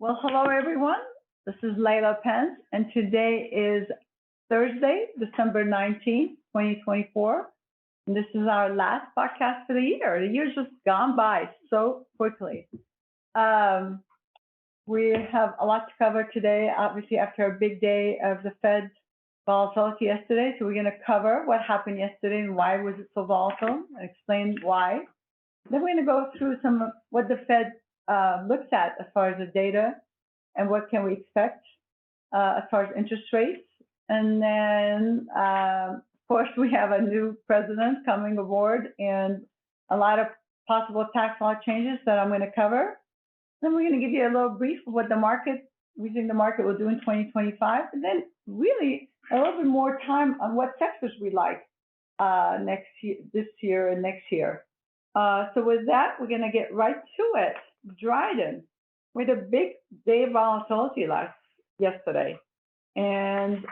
Well, hello everyone. This is Layla Pence, and today is Thursday, December 19th, 2024. And this is our last podcast for the year. The year's just gone by so quickly. We have a lot to cover today, obviously, after a big day of the Fed's volatility yesterday. So we're going to cover what happened yesterday and why was it so volatile and explain why. Then we're going to go through some of what the Fed looks at as far as the data and what can we expect as far as interest rates. And then, of course, we have a new president coming aboard and a lot of possible tax law changes that I'm going to cover. Then we're going to give you a little brief of what we think the market will do in 2025, and then really a little bit more time on what sectors we like this year and next year. So with that, we're going to get right to it. Dryden, we had a big day of volatility yesterday, and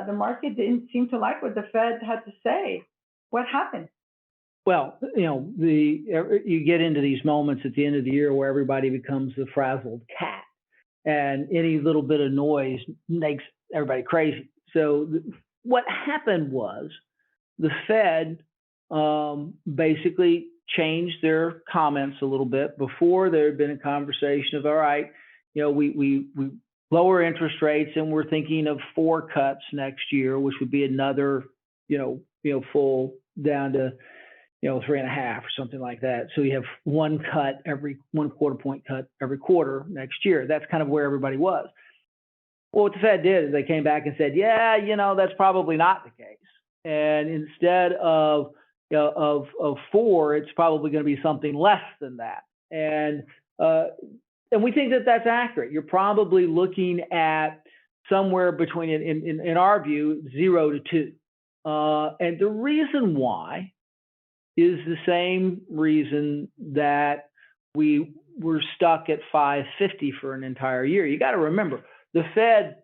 the market didn't seem to like what the Fed had to say. What happened? Well, you get into these moments at the end of the year where everybody becomes the frazzled cat, and any little bit of noise makes everybody crazy. So what happened was the Fed basically changed their comments a little bit. Before, there had been a conversation of, all right, we lower interest rates and we're thinking of 4 cuts next year, which would be another, full down to 3.5 or something like that. So you have one quarter point cut every quarter next year. That's kind of where everybody was. Well, what the Fed did is they came back and said, yeah, that's probably not the case. And instead of 4, it's probably going to be something less than that. And we think that that's accurate. You're probably looking at somewhere between, in our view, 0 to 2. And the reason why is the same reason that we were stuck at 550 for an entire year. You got to remember, the Fed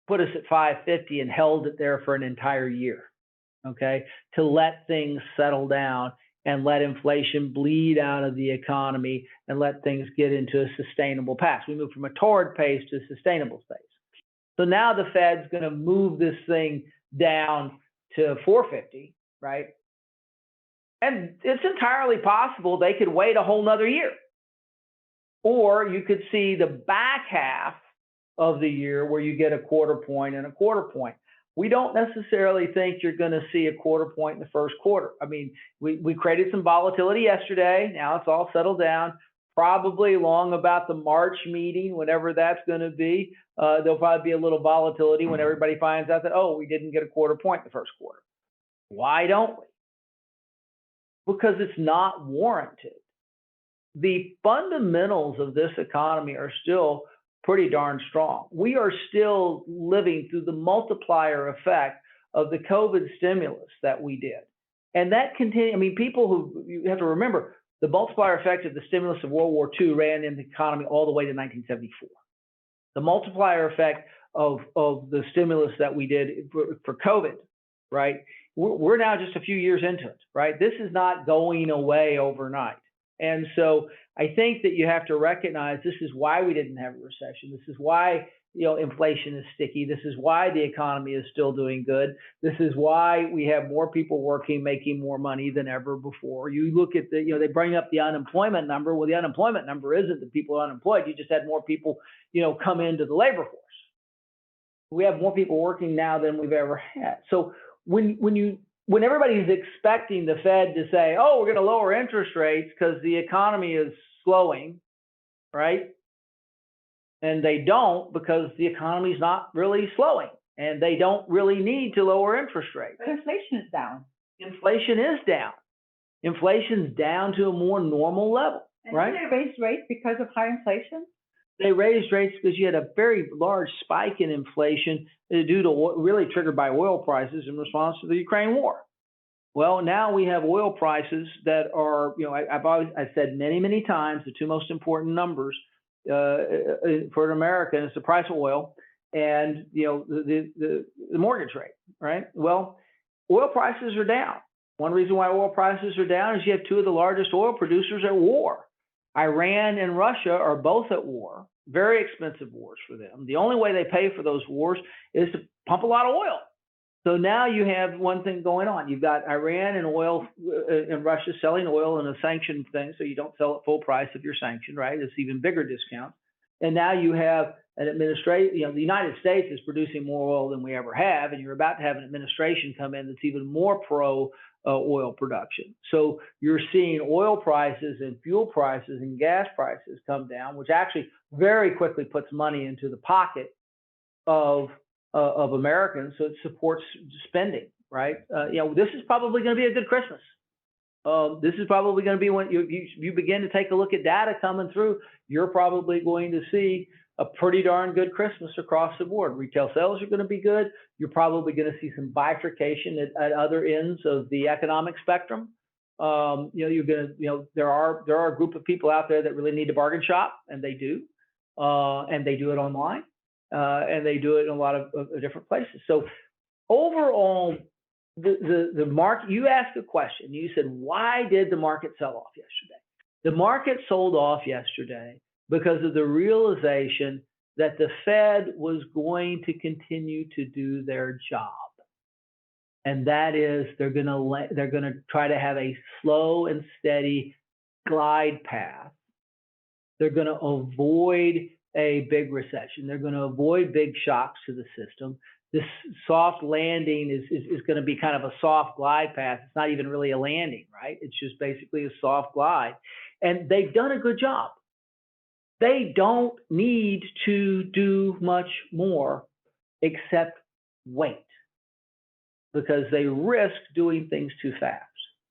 put us at 550 and held it there for an entire year, okay, to let things settle down and let inflation bleed out of the economy and let things get into a sustainable pace. We moved from a torrid pace to a sustainable pace. So now the Fed's going to move this thing down to 450, right? And it's entirely possible they could wait a whole nother year. Or you could see the back half of the year where you get a quarter point and a quarter point. We don't necessarily think you're going to see a quarter point in the first quarter. I mean, we created some volatility yesterday. Now it's all settled down. Probably along about the March meeting, whenever that's going to be, there'll probably be a little volatility when everybody finds out that, oh, we didn't get a quarter point in the first quarter. Why don't we? Because it's not warranted. The fundamentals of this economy are still pretty darn strong. We are still living through the multiplier effect of the COVID stimulus that we did. And that continues. I mean, you have to remember, the multiplier effect of the stimulus of World War II ran in the economy all the way to 1974. The multiplier effect of the stimulus that we did for COVID, right? We're now just a few years into it, right? This is not going away overnight. And so I think that you have to recognize this is why we didn't have a recession. This is why inflation is sticky. This is why the economy is still doing good. This is why we have more people working, making more money than ever before. You look at they bring up the unemployment number. Well, the unemployment number isn't that people are unemployed. You just had more people, come into the labor force. We have more people working now than we've ever had. So when everybody's expecting the Fed to say, oh, we're going to lower interest rates because the economy is slowing, right? And they don't, because the economy is not really slowing and they don't really need to lower interest rates. But inflation is down. Inflation is down. Inflation's down to a more normal level, right? Did they raise rates because of high inflation? They raised rates because you had a very large spike in inflation due to really triggered by oil prices in response to the Ukraine war. Well, now we have oil prices that are, I've said many times, the two most important numbers for an American is the price of oil and the mortgage rate, right? Well, oil prices are down. One reason why oil prices are down is you have two of the largest oil producers at war. Iran and Russia are both at war. very expensive wars for them. The only way they pay for those wars is to pump a lot of oil. So now you have one thing going on. You've got Iran and oil and Russia selling oil in a sanctioned thing, so you don't sell at full price if you're sanctioned, right? It's even bigger discounts. And now you have an administration, the United States is producing more oil than we ever have, and you're about to have an administration come in that's even more pro oil production. So you're seeing oil prices and fuel prices and gas prices come down, which actually very quickly puts money into the pocket of Americans, so it supports spending, right? This is probably going to be a good Christmas. This is probably going to be when you begin to take a look at data coming through. You're probably going to see a pretty darn good Christmas across the board. Retail sales are going to be good. You're probably going to see some bifurcation at other ends of the economic spectrum. You're going to, there are a group of people out there that really need to bargain shop, and they do it online, and they do it in a lot of different places. So overall, the market, you asked a question. You said, why did the market sell off yesterday? The market sold off yesterday because of the realization that the Fed was going to continue to do their job. And that is, they're going to try to have a slow and steady glide path. They're going to avoid a big recession. They're going to avoid big shocks to the system. This soft landing is going to be kind of a soft glide path. It's not even really a landing, right? It's just basically a soft glide. And they've done a good job. They don't need to do much more except wait, because they risk doing things too fast.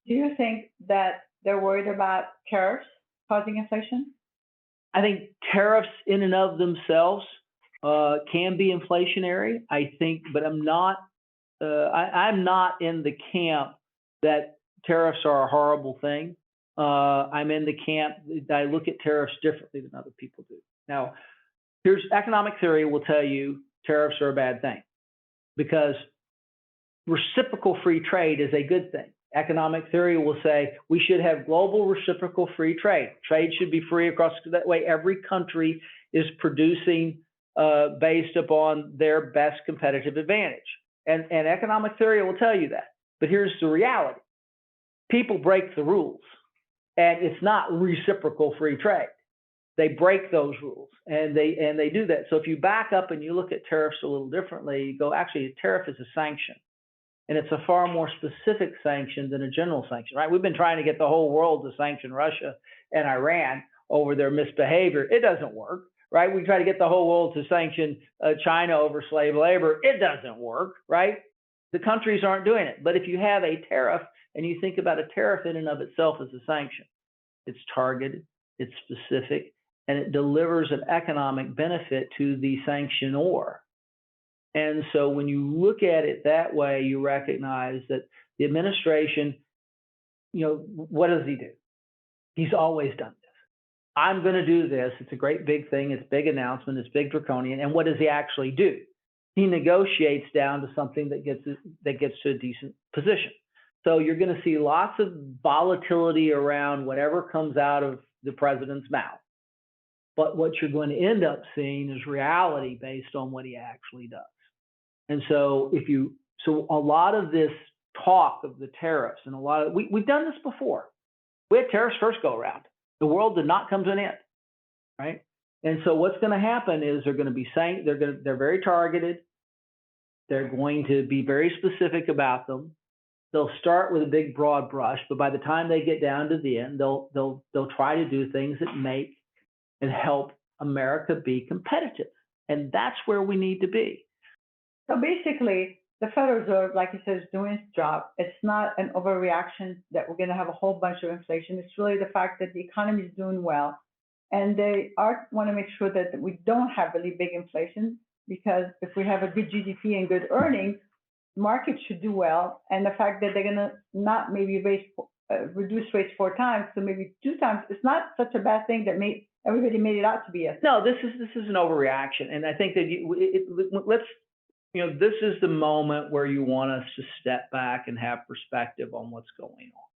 Do you think that they're worried about tariffs causing inflation? I think tariffs in and of themselves can be inflationary, I think, but I'm not in the camp that tariffs are a horrible thing. I'm in the camp that I look at tariffs differently than other people do. Now, here's economic theory will tell you tariffs are a bad thing, because reciprocal free trade is a good thing. Economic theory will say we should have global reciprocal free trade. Trade should be free across, that way every country is producing based upon their best competitive advantage. And economic theory will tell you that. But here's the reality. People break the rules, and it's not reciprocal free trade. They break those rules, and they do that. So if you back up and you look at tariffs a little differently, you go, actually, a tariff is a sanction. And it's a far more specific sanction than a general sanction, right? We've been trying to get the whole world to sanction Russia and Iran over their misbehavior. It doesn't work, right? We try to get the whole world to sanction China over slave labor. It doesn't work, right? The countries aren't doing it. But if you have a tariff and you think about a tariff in and of itself as a sanction, it's targeted, it's specific, and it delivers an economic benefit to the sanctionor. And so when you look at it that way, you recognize that the administration, what does he do? He's always done this. I'm going to do this. It's a great big thing. It's a big announcement. It's big draconian. And what does he actually do? He negotiates down to something that gets to a decent position. So you're going to see lots of volatility around whatever comes out of the president's mouth. But what you're going to end up seeing is reality based on what he actually does. And so so a lot of this talk of the tariffs and we've done this before. We had tariffs first go around. The world did not come to an end, right? And so what's going to happen is they're going to be saying they're very targeted. They're going to be very specific about them. They'll start with a big broad brush, but by the time they get down to the end, they'll try to do things that make and help America be competitive. And that's where we need to be. So basically, the Federal Reserve, like you said, is doing its job. It's not an overreaction that we're going to have a whole bunch of inflation. It's really the fact that the economy is doing well. And they want to make sure that we don't have really big inflation, because if we have a good GDP and good earnings, markets should do well. And the fact that they're going to not maybe reduce rates 4 times, so maybe 2 times, it's not such a bad thing that everybody made it out to be. No, this is an overreaction. And I think that this is the moment where you want us to step back and have perspective on what's going on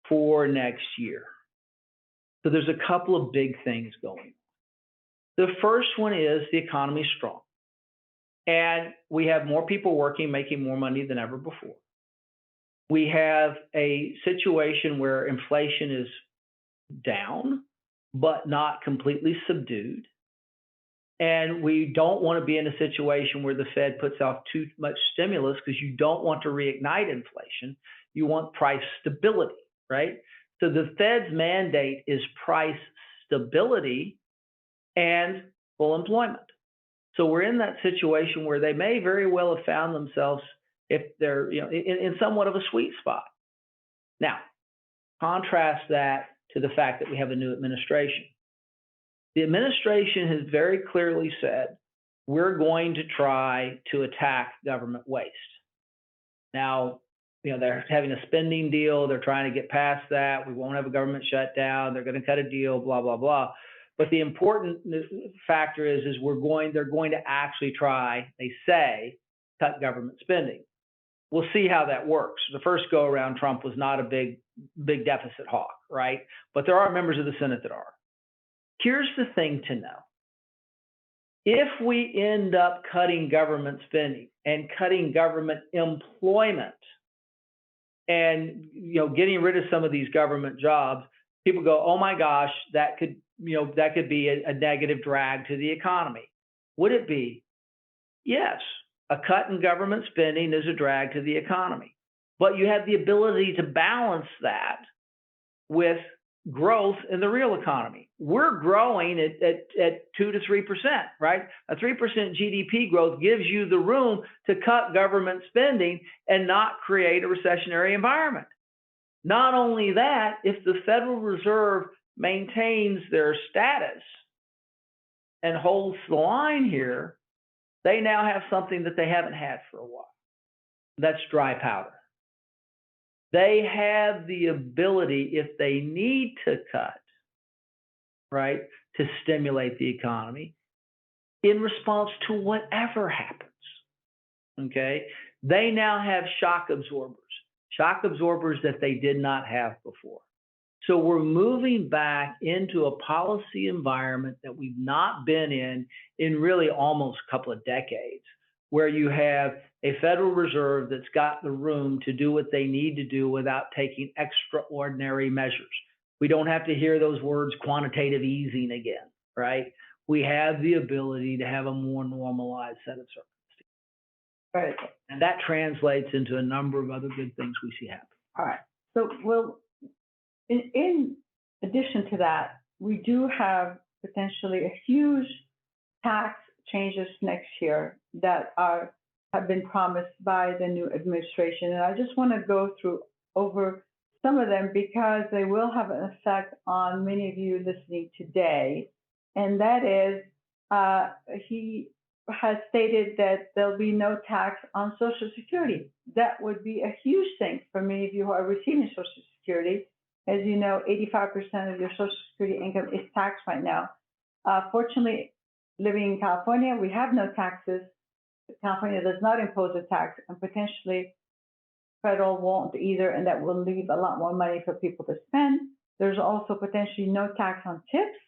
for next year. So there's a couple of big things going on. The first one is the economy's strong. And we have more people working, making more money than ever before. We have a situation where inflation is down, but not completely subdued. And we don't want to be in a situation where the Fed puts off too much stimulus because you don't want to reignite inflation. You want price stability, right? So the Fed's mandate is price stability and full employment. So we're in that situation where they may very well have found themselves, if they're in somewhat of a sweet spot. Now, contrast that to the fact that we have a new administration. The administration has very clearly said, we're going to try to attack government waste. Now, they're having a spending deal. They're trying to get past that. We won't have a government shutdown. They're going to cut a deal, blah, blah, blah. But the important factor is they're going to actually try, they say, cut government spending. We'll see how that works. The first go around, Trump was not a big deficit hawk, right? But there are members of the Senate that are. Here's the thing to know. If we end up cutting government spending and cutting government employment and getting rid of some of these government jobs, people go, oh my gosh, that could be a negative drag to the economy. Would it be? Yes. A cut in government spending is a drag to the economy. But you have the ability to balance that with growth in the real economy. We're growing at 2 to 3%, right? A 3% GDP growth gives you the room to cut government spending and not create a recessionary environment. Not only that, if the Federal Reserve maintains their status and holds the line here, they now have something that they haven't had for a while. That's dry powder. They have the ability, if they need to cut, right, to stimulate the economy in response to whatever happens, okay? They now have shock absorbers that they did not have before. So we're moving back into a policy environment that we've not been in really almost a couple of decades, where you have a Federal Reserve that's got the room to do what they need to do without taking extraordinary measures. We don't have to hear those words quantitative easing again, right? We have the ability to have a more normalized set of circumstances. Right. And that translates into a number of other good things we see happen. All right. So in addition to that, we do have potentially a huge tax changes next year that have been promised by the new administration. And I just want to go over some of them because they will have an effect on many of you listening today. And that is, he has stated that there'll be no tax on Social Security. That would be a huge thing for many of you who are receiving Social Security. As you know, 85% of your Social Security income is taxed right now. Fortunately, living in California, we have no taxes. California does not impose a tax, and potentially federal won't either, and that will leave a lot more money for people to spend. There's also potentially no tax on tips,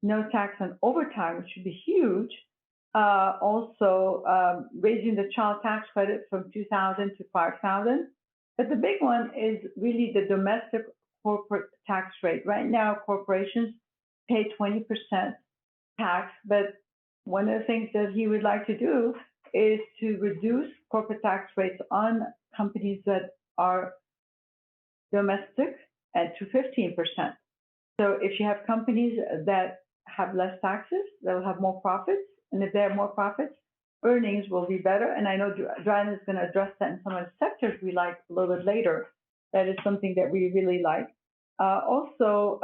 no tax on overtime, which would be huge. Also, raising the child tax credit from $2,000 to $5,000. But the big one is really the domestic corporate tax rate. Right now, corporations pay 20% tax, but one of the things that he would like to do is to reduce corporate tax rates on companies that are domestic and to 15%. So if you have companies that have less taxes, they'll have more profits. And if they have more profits, earnings will be better. And I know Joanna is going to address that in some of the sectors we like a little bit later. That is something that we really like. Also,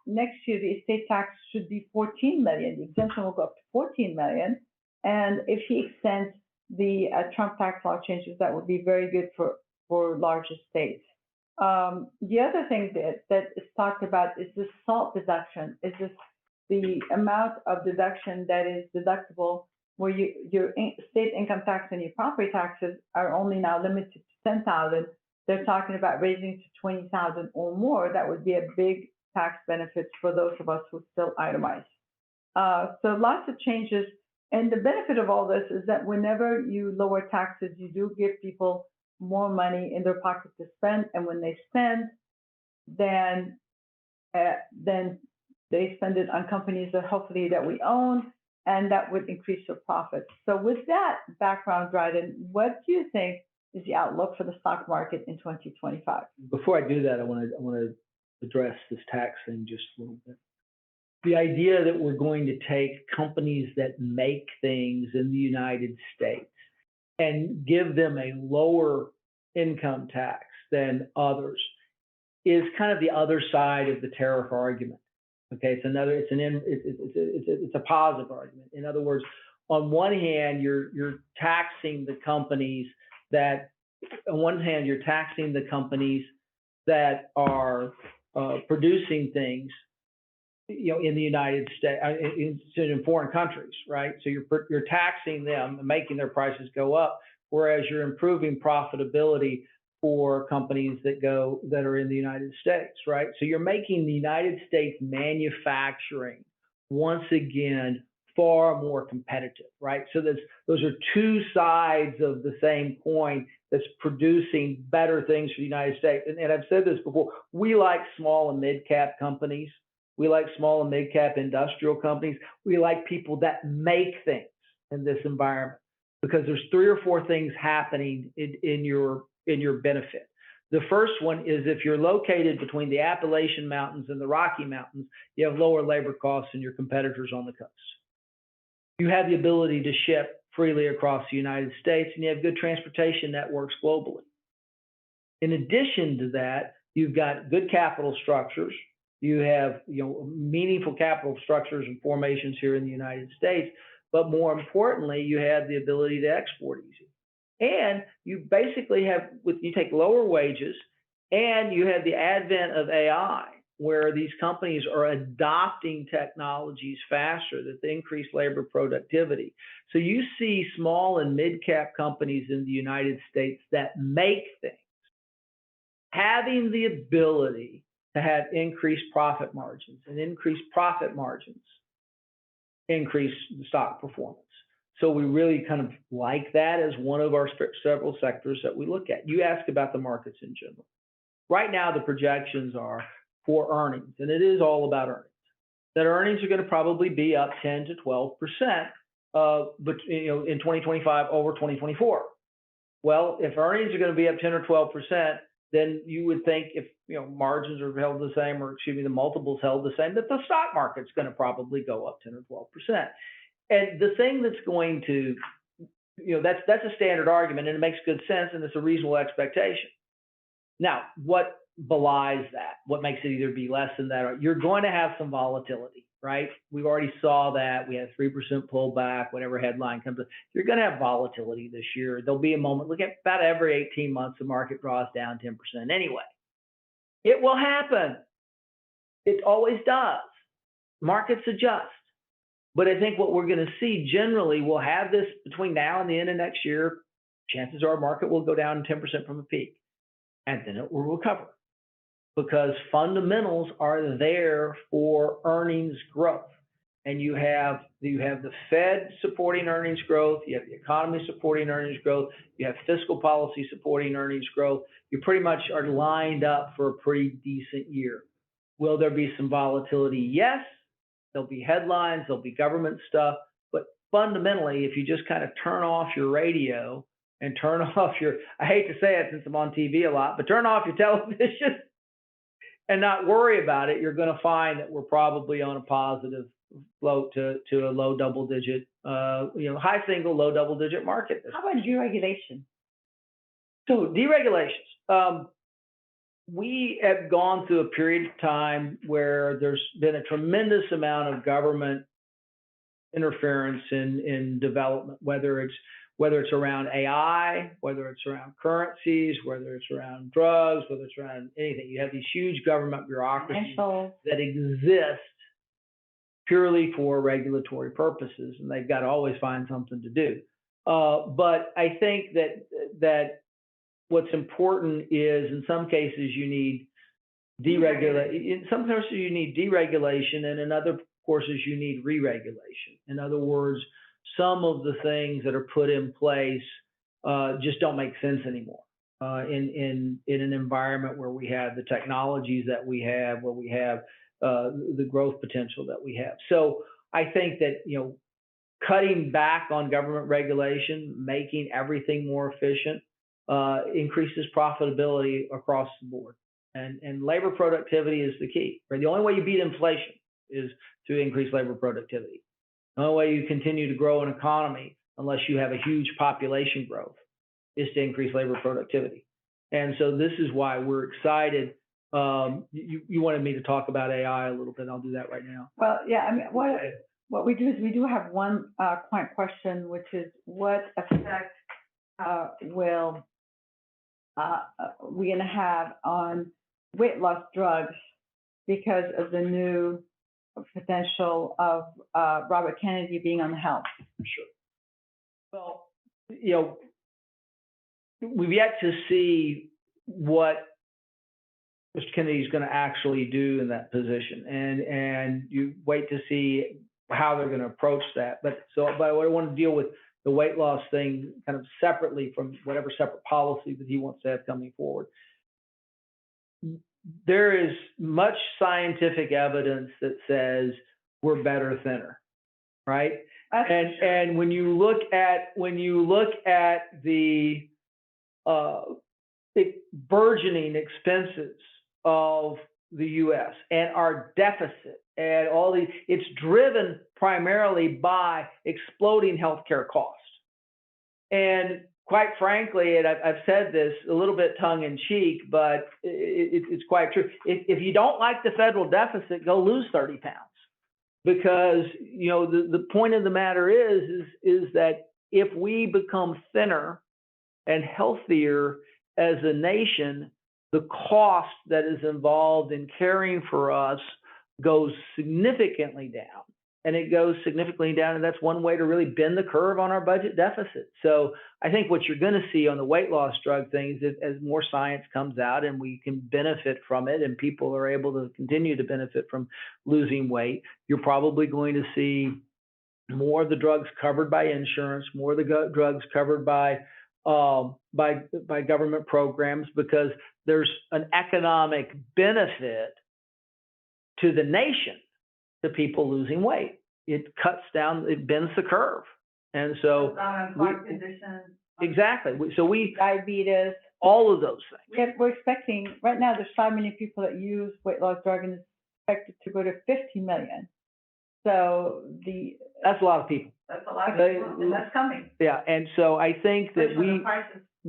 next year, the estate tax should be $14 million. The exemption will go up to $14 million. And if he extends the Trump tax law changes, that would be very good for large estates. The other thing that is talked about is the SALT deduction. Is this the amount of deduction that is deductible, where your state income tax and your property taxes are only now limited to $10,000. They're talking about raising to $20,000 or more. That would be a big tax benefit for those of us who still itemize. So lots of changes. And the benefit of all this is that whenever you lower taxes, you do give people more money in their pocket to spend. And when they spend, then then they spend it on companies that hopefully that we own, and that would increase your profits. So with that background, Dryden, what do you think is the outlook for the stock market in 2025? Before I do that, I want to address this tax thing just a little bit. The idea that we're going to take companies that make things in the United States and give them a lower income tax than others is kind of the other side of the tariff argument. Okay, it's a positive argument. In other words, on one hand, you're taxing the companies that are producing things, in the United States, in foreign countries, right? So you're taxing them and making their prices go up, whereas you're improving profitability for companies that are in the United States, right? So you're making the United States manufacturing once again far more competitive, right? So those are two sides of the same coin that's producing better things for the United States. And I've said this before, we like small and mid-cap companies. We like small and mid-cap industrial companies. We like people that make things in this environment, because there's 3 or 4 things happening in your benefit. The first one is, if you're located between the Appalachian Mountains and the Rocky Mountains, you have lower labor costs than your competitors on the coast. You have the ability to ship freely across the United States, and you have good transportation networks globally. In addition to that, you've got good capital structures. You have meaningful capital structures and formations here in the United States, but more importantly, you have the ability to export easy. And you basically you take lower wages, and you have the advent of AI, where these companies are adopting technologies faster that increase labor productivity. So you see small and mid-cap companies in the United States that make things having the ability to have increased profit margins, and increased profit margins increase the stock performance. So we really kind of like that as one of our several sectors that we look at. You asked about the markets in general. Right now, the projections are for earnings, and it is all about earnings, that earnings are going to probably be up 10 to 12% but in 2025 over 2024. Well, if earnings are going to be up 10 or 12%, then you would think, if margins are held the same, or the multiples held the same, that the stock market's going to probably go up 10 or 12%. And the thing that's going to, that's a standard argument, and it makes good sense, and it's a reasonable expectation. Now, what belies that? What makes it either be less than that? Or you're going to have some volatility, right? We already saw that. We had a 3% pullback, whatever headline comes up. You're going to have volatility this year. There'll be a moment, look at about every 18 months, the market draws down 10% anyway. It will happen. It always does. Markets adjust. But I think what we're going to see generally, we'll have this between now and the end of next year. Chances are market will go down 10% from a peak, and then it will recover, because fundamentals are there for earnings growth. And you have the Fed supporting earnings growth, you have the economy supporting earnings growth, you have fiscal policy supporting earnings growth. You pretty much are lined up for a pretty decent year. Will there be some volatility? Yes. There'll be headlines, there'll be government stuff, but fundamentally, if you just kind of turn off your radio and turn off I hate to say it since I'm on TV a lot, but turn off your television and not worry about it, you're going to find that we're probably on a positive float to a low double-digit, high single, low double-digit market. How about deregulation? So deregulations. We have gone through a period of time where there's been a tremendous amount of government interference in development, whether it's around AI, whether it's around currencies, whether it's around drugs, whether it's around anything. You have these huge government bureaucracies that exist purely for regulatory purposes, and they've got to always find something to do. But I think that what's important is, in some cases you need deregulation. In some cases you need deregulation, and in other course, is you need re-regulation. In other words, some of the things that are put in place just don't make sense anymore in an environment where we have the technologies that we have, where we have the growth potential that we have. So I think that, cutting back on government regulation, making everything more efficient, increases profitability across the board. And labor productivity is the key. Right? The only way you beat inflation is to increase labor productivity. The only way you continue to grow an economy, unless you have a huge population growth, is to increase labor productivity. And so this is why we're excited. You wanted me to talk about AI a little bit. I'll do that right now. Well, yeah, I mean, what we do is we do have one client question, which is what effect will we going to have on weight loss drugs because of the new potential of Robert Kennedy being on the helm? Sure. Well, we've yet to see what Mr. Kennedy is going to actually do in that position, and you wait to see how they're going to approach that. But I want to deal with the weight loss thing kind of separately from whatever separate policy that he wants to have coming forward. There is much scientific evidence that says we're better thinner, right? And when you look at the burgeoning expenses of the U.S. and our deficit and all these, it's driven primarily by exploding healthcare costs. And quite frankly, and I've said this a little bit tongue in cheek, but it's quite true. If you don't like the federal deficit, go lose 30 pounds. Because, the point of the matter is that if we become thinner and healthier as a nation, the cost that is involved in caring for us goes significantly down. And it goes significantly down, and that's one way to really bend the curve on our budget deficit. So I think what you're going to see on the weight loss drug things is as more science comes out and we can benefit from it and people are able to continue to benefit from losing weight, you're probably going to see more of the drugs covered by insurance, more of the drugs covered by government programs, because there's an economic benefit to the nation to people losing weight. It cuts down, it bends the curve. And so exactly. So diabetes, all of those things. We're expecting, right now there's 5 million people that use weight loss drug and it's expected to go to 50 million. So that's a lot of people. That's a lot of people, and that's coming. Yeah, and so I think that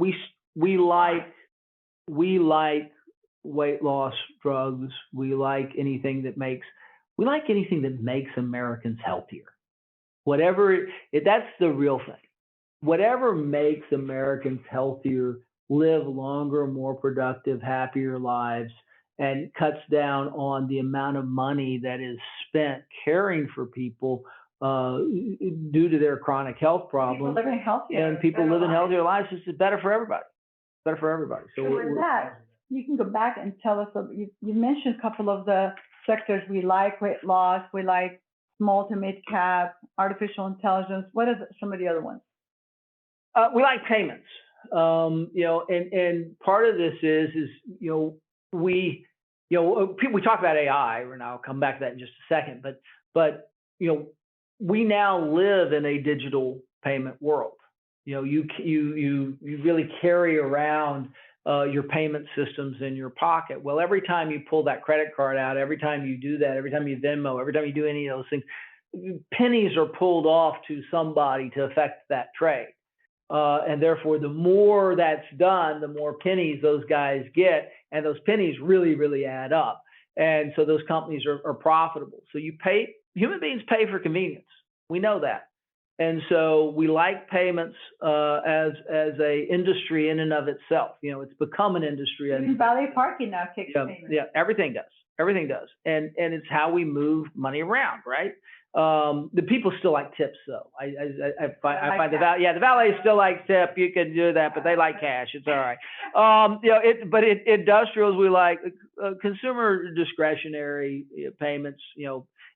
we like weight loss drugs. We like anything that makes Americans healthier. That's the real thing. Whatever makes Americans healthier, live longer, more productive, happier lives, and cuts down on the amount of money that is spent caring for people due to their chronic health problems. People living healthier. And people living healthier lives, is better for everybody. Better for everybody. So with that, you can go back and tell us, you mentioned a couple of the sectors we like: weight loss, we like small to mid cap, artificial intelligence. What are some of the other ones? We like payments. And part of this is we talk about AI, and I'll come back to that in just a second. But we now live in a digital payment world. You really carry around your payment systems in your pocket. Well, every time you pull that credit card out, every time you do that, every time you Venmo, every time you do any of those things, pennies are pulled off to somebody to affect that trade. And therefore, the more that's done, the more pennies those guys get, and those pennies really, really add up. And so those companies are profitable. So human beings pay for convenience. We know that. And so we like payments as a industry in and of itself. It's become an industry. Even valet parking now takes payments. Yeah, everything does. Everything does. And it's how we move money around, right? The people still like tips, though. I find the valet still like tip. You can do that, but they like cash. It's all right. But industrials, we like consumer discretionary payments.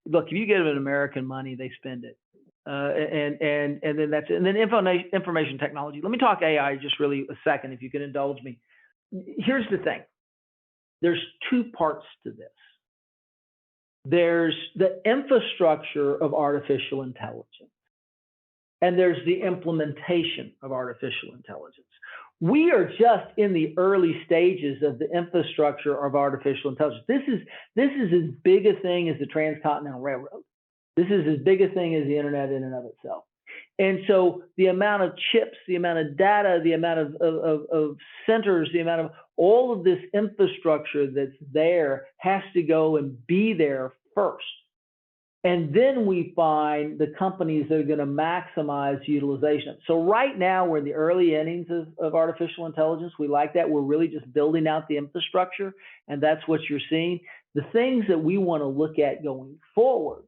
look, if you give them American money, they spend it. And then information technology. Let me talk AI just really a second, if you can indulge me. Here's the thing. There's two parts to this. There's the infrastructure of artificial intelligence, and there's the implementation of artificial intelligence. We are just in the early stages of the infrastructure of artificial intelligence. This is as big a thing as the Transcontinental Railroad. This is as big a thing as the internet in and of itself. And so the amount of chips, the amount of data, the amount of centers, the amount of all of this infrastructure that's there has to go and be there first. And then we find the companies that are going to maximize utilization. So right now we're in the early innings of artificial intelligence. We like that. We're really just building out the infrastructure, and that's what you're seeing. The things that we want to look at going forward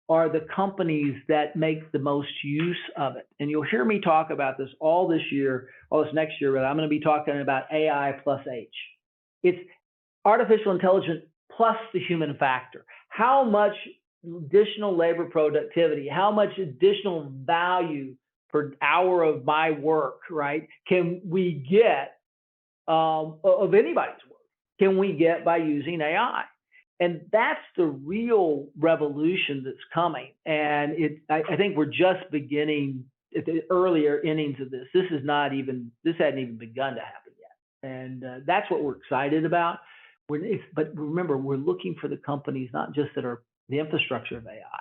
are the companies that make the most use of it. And you'll hear me talk about this all this next year, but I'm going to be talking about AI plus H. It's artificial intelligence plus the human factor. How much additional labor productivity, how much additional value per hour of my work, right, can we get of anybody's work, can we get by using AI? And that's the real revolution that's coming. And I think we're just beginning at the earlier innings of this. This hadn't even begun to happen yet. And that's what we're excited about. But remember, we're looking for the companies, not just that are the infrastructure of AI,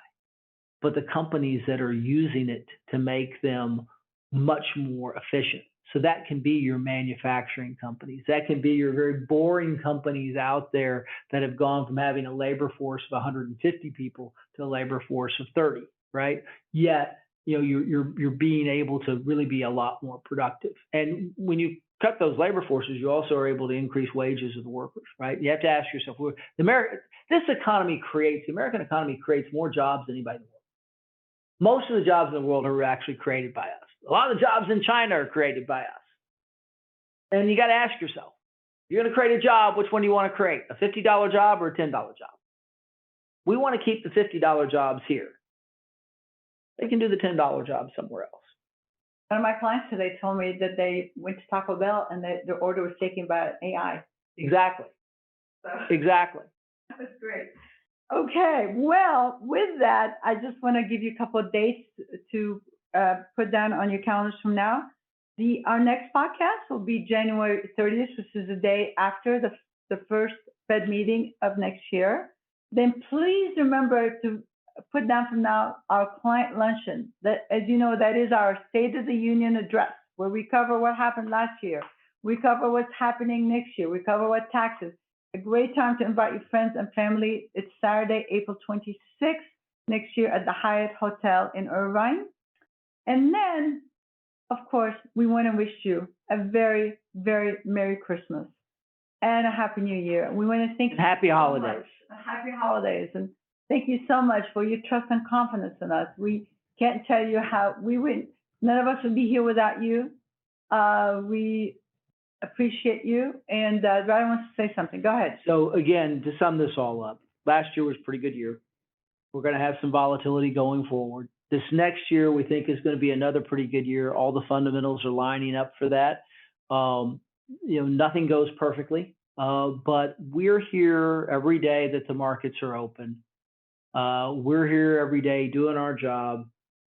but the companies that are using it to make them much more efficient. So that can be your manufacturing companies. That can be your very boring companies out there that have gone from having a labor force of 150 people to a labor force of 30, right? Yet, you're being able to really be a lot more productive. And when you cut those labor forces, you also are able to increase wages of the workers, right? You have to ask yourself, the American economy creates more jobs than anybody in the world. Most of the jobs in the world are actually created by us. A lot of the jobs in China are created by us. And you got to ask yourself, you're going to create a job, which one do you want to create? A $50 job or a $10 job? We want to keep the $50 jobs here. They can do the $10 job somewhere else. One of my clients today told me that they went to Taco Bell and their order was taken by AI. Exactly. Exactly. That's great. Okay, well, with that, I just want to give you a couple of dates to put down on your calendars from now. Our next podcast will be January 30th, which is the day after the first Fed meeting of next year. Then please remember to put down from now our client luncheon. That, as you know, that is our State of the Union address, where we cover what happened last year. We cover what's happening next year. We cover what taxes. A great time to invite your friends and family. It's Saturday, April 26th next year at the Hyatt Hotel in Irvine. And then, of course, we want to wish you a very, very Merry Christmas and a Happy New Year. We want to thank you. Happy holidays. Happy holidays. And thank you so much for your trust and confidence in us. We can't tell you how none of us would be here without you. We appreciate you. And Ryan wants to say something. Go ahead. So again, to sum this all up, last year was a pretty good year. We're going to have some volatility going forward. This next year, we think is going to be another pretty good year. All the fundamentals are lining up for that. Nothing goes perfectly, but we're here every day that the markets are open. We're here every day doing our job,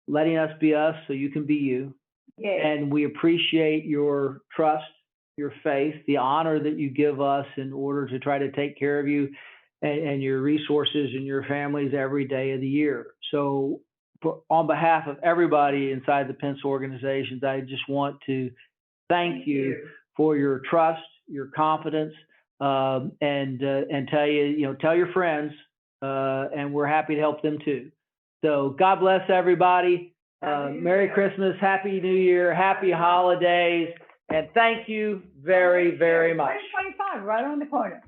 letting us be us so you can be you. Yay. And we appreciate your trust, your faith, the honor that you give us in order to try to take care of you and your resources and your families every day of the year. So on behalf of everybody inside the Pence organizations, I just want to thank you for your trust, your confidence, and tell your friends, and we're happy to help them too. So God bless everybody. Merry Christmas, Happy New Year, Happy Holidays, and thank you very, very much. 2025, right around the corner.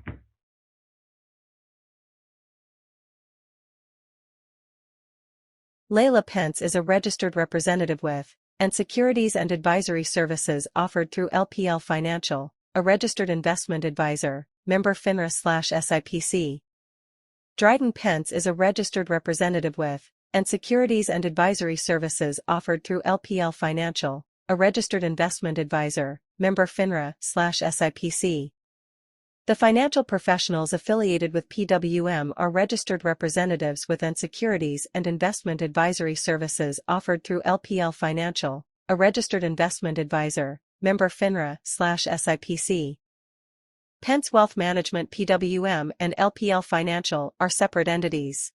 Layla Pence is a registered representative with, and securities and advisory services offered through LPL Financial, a registered investment advisor, member FINRA/SIPC. Dryden Pence is a registered representative with, and securities and advisory services offered through LPL Financial, a registered investment advisor, member FINRA/SIPC. The financial professionals affiliated with PWM are registered representatives with and securities and investment advisory services offered through LPL Financial, a registered investment advisor, member FINRA/SIPC. Pence Wealth Management PWM and LPL Financial are separate entities.